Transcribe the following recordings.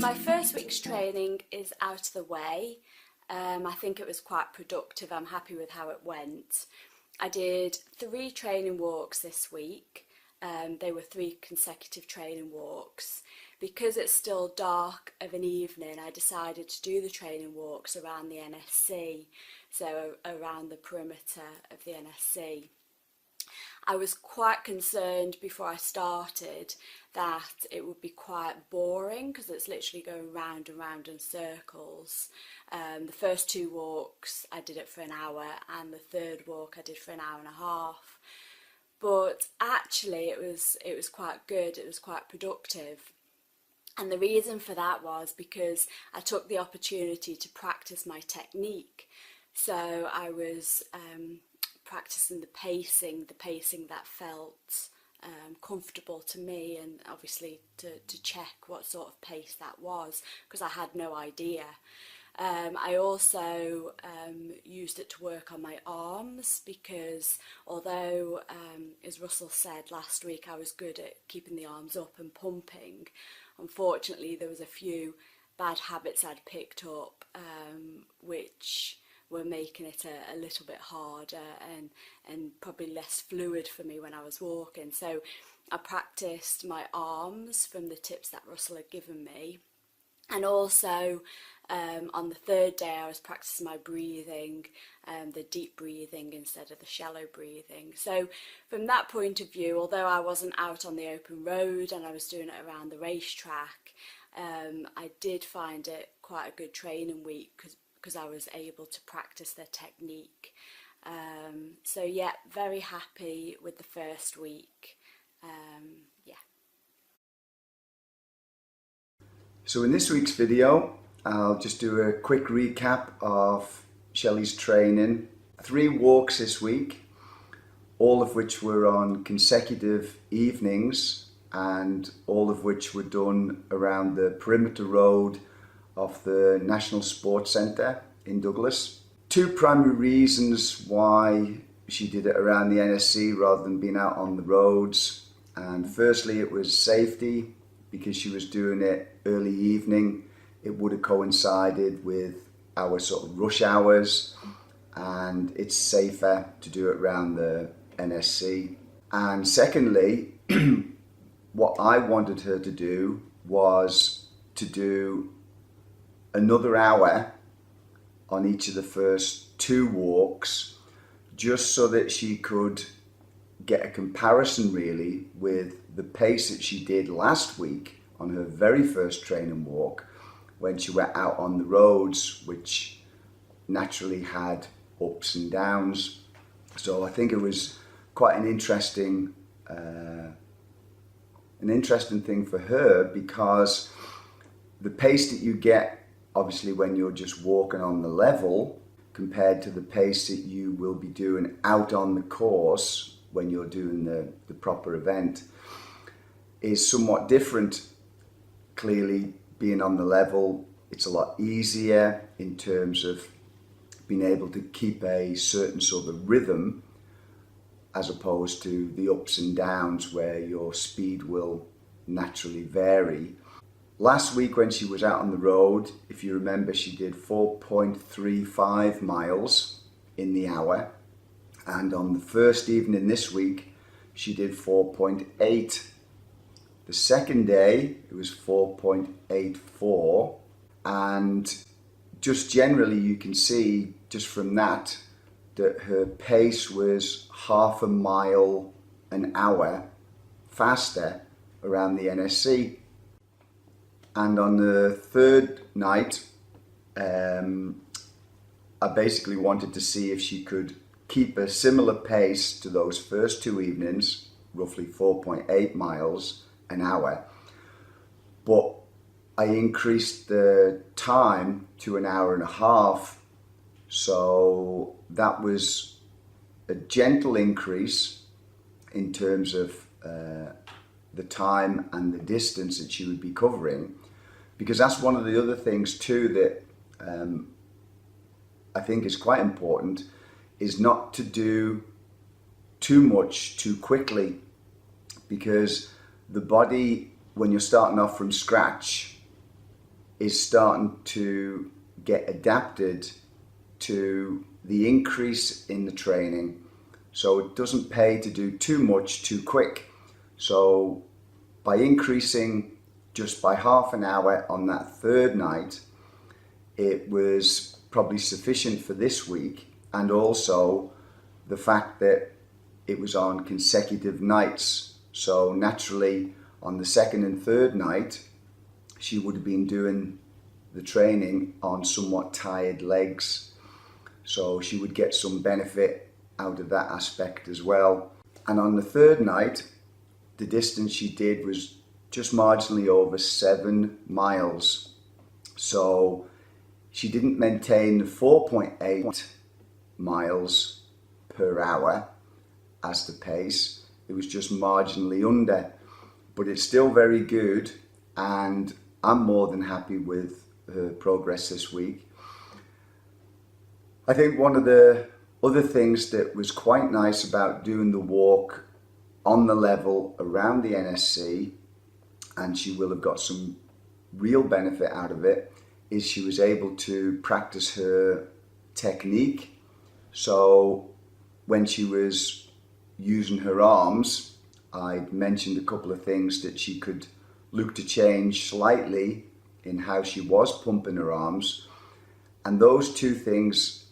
my first week's training is out of the way. I think it was quite productive. I'm happy with how it went. I did 3 training walks this week. They were 3 consecutive training walks. Because it's still dark of an evening, I decided to do the training walks around the NSC, so around the perimeter of the NSC. I was quite concerned before I started that it would be quite boring because it's literally going round and round in circles. The first 2 walks I did it for an hour, and the third walk I did for an hour and a half. But actually it was quite good, it was quite productive. And the reason for that was because I took the opportunity to practice my technique. So I was practicing the pacing that felt comfortable to me, and obviously to check what sort of pace that was, because I had no idea. I also used it to work on my arms, because although, as Russell said last week, I was good at keeping the arms up and pumping, unfortunately there was a few bad habits I'd picked up which were making it a little bit harder and probably less fluid for me when I was walking. So I practiced my arms from the tips that Russell had given me, and also on the third day I was practicing my breathing, the deep breathing instead of the shallow breathing. So from that point of view, although I wasn't out on the open road and I was doing it around the racetrack, I did find it quite a good training week because I was able to practice the technique. So yeah, very happy with the first week. Yeah. So in this week's video, I'll just do a quick recap of Shelley's training. 3 walks this week, all of which were on consecutive evenings, and all of which were done around the perimeter road of the National Sports Centre in Douglas. 2 primary reasons why she did it around the NSC rather than being out on the roads. And firstly, it was safety, because she was doing it early evening. It would have coincided with our sort of rush hours, and it's safer to do it around the NSC. And secondly, what I wanted her to do was to do another hour on each of the first 2 walks, just so that she could get a comparison really with the pace that she did last week on her very first training walk, when she went out on the roads, which naturally had ups and downs. So I think it was quite an interesting thing for her, because the pace that you get obviously when you're just walking on the level compared to the pace that you will be doing out on the course when you're doing the proper event is somewhat different. Clearly, being on the level, it's a lot easier in terms of being able to keep a certain sort of rhythm, as opposed to the ups and downs where your speed will naturally vary. Last week when she was out on the road, if you remember, she did 4.35 miles in the hour, and on the first evening this week she did 4.8. The second day it was 4.84, and just generally you can see just from that her pace was half a mile an hour faster around the NSC. And on the third night, I basically wanted to see if she could keep a similar pace to those first 2 evenings, roughly 4.8 miles an hour. But I increased the time to an hour and a half. So that was a gentle increase in terms of the time and the distance that she would be covering, because that's one of the other things too that I think is quite important, is not to do too much too quickly, because the body, when you're starting off from scratch, is starting to get adapted to the increase in the training. So it doesn't pay to do too much too quick. So by increasing just by half an hour on that third night, it was probably sufficient for this week. And also the fact that it was on consecutive nights. So naturally on the second and third night, she would have been doing the training on somewhat tired legs. So she would get some benefit out of that aspect as well. And on the third night, the distance she did was just marginally over 7 miles. So she didn't maintain the 4.8 miles per hour as the pace. It was just marginally under, but it's still very good, and I'm more than happy with her progress this week. I think one of the other things that was quite nice about doing the walk on the level around the NSC, and she will have got some real benefit out of it, is she was able to practice her technique. So when she was using her arms, I mentioned a couple of things that she could look to change slightly in how she was pumping her arms. And those two things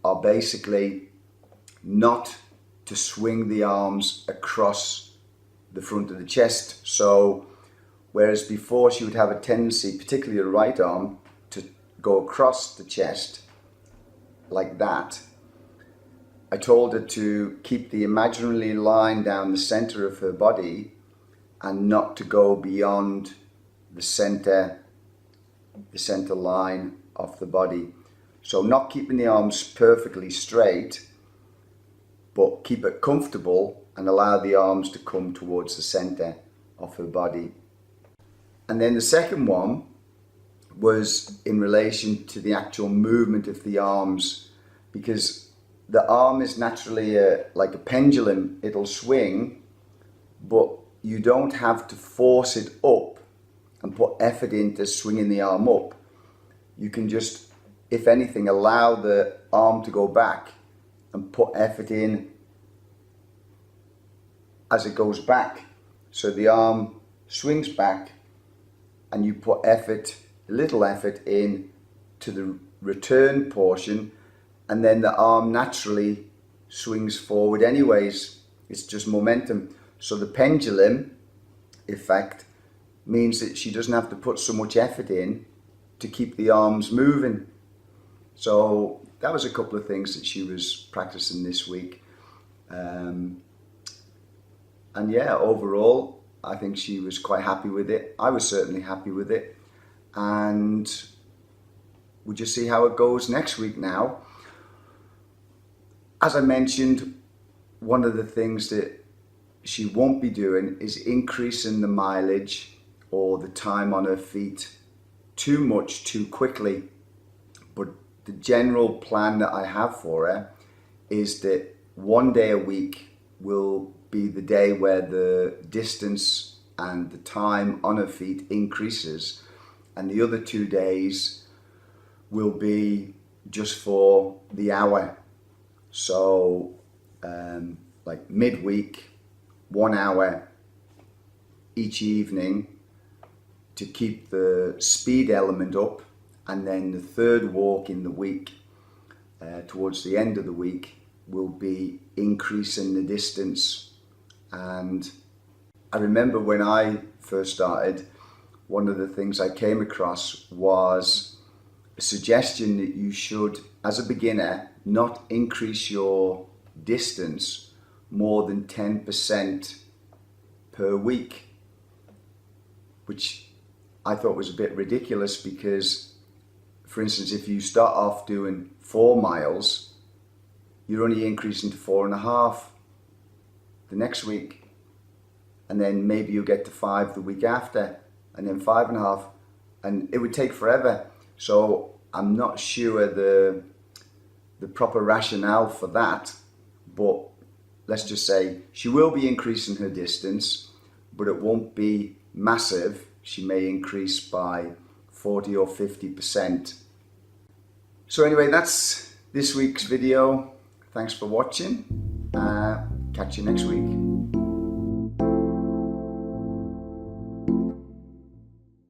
are basically not to swing the arms across the front of the chest. So whereas before she would have a tendency, particularly her right arm, to go across the chest like that, I told her to keep the imaginary line down the center of her body and not to go beyond the center line of the body. So not keeping the arms perfectly straight, but keep it comfortable and allow the arms to come towards the center of her body. And then the second one was in relation to the actual movement of the arms, because the arm is naturally like a pendulum. It'll swing, but you don't have to force it up and put effort into swinging the arm up. You can just, if anything, allow the arm to go back and put effort in as it goes back. So the arm swings back and you put effort, a little effort in to the return portion, and then the arm naturally swings forward anyways. It's just momentum. So the pendulum effect means that she doesn't have to put so much effort in to keep the arms moving. So that was a couple of things that she was practicing this week. And yeah, overall, I think she was quite happy with it. I was certainly happy with it. And we'll just see how it goes next week now. As I mentioned, one of the things that she won't be doing is increasing the mileage or the time on her feet too much too quickly. But the general plan that I have for her is that one day a week will be the day where the distance and the time on her feet increases, and the other 2 days will be just for the hour. So like midweek, 1 hour each evening to keep the speed element up, and then the third walk in the week towards the end of the week will be increasing the distance. And I remember when I first started, one of the things I came across was a suggestion that you should, as a beginner, not increase your distance more than 10% per week, which I thought was a bit ridiculous because, for instance, if you start off doing 4 miles, you're only increasing to 4.5 the next week, and then maybe you'll get to 5 the week after, and then 5.5, and it would take forever. So I'm not sure the proper rationale for that, but let's just say she will be increasing her distance, but it won't be massive. She may increase by 40 or 50%. So anyway, that's this week's video. Thanks for watching. Catch you next week.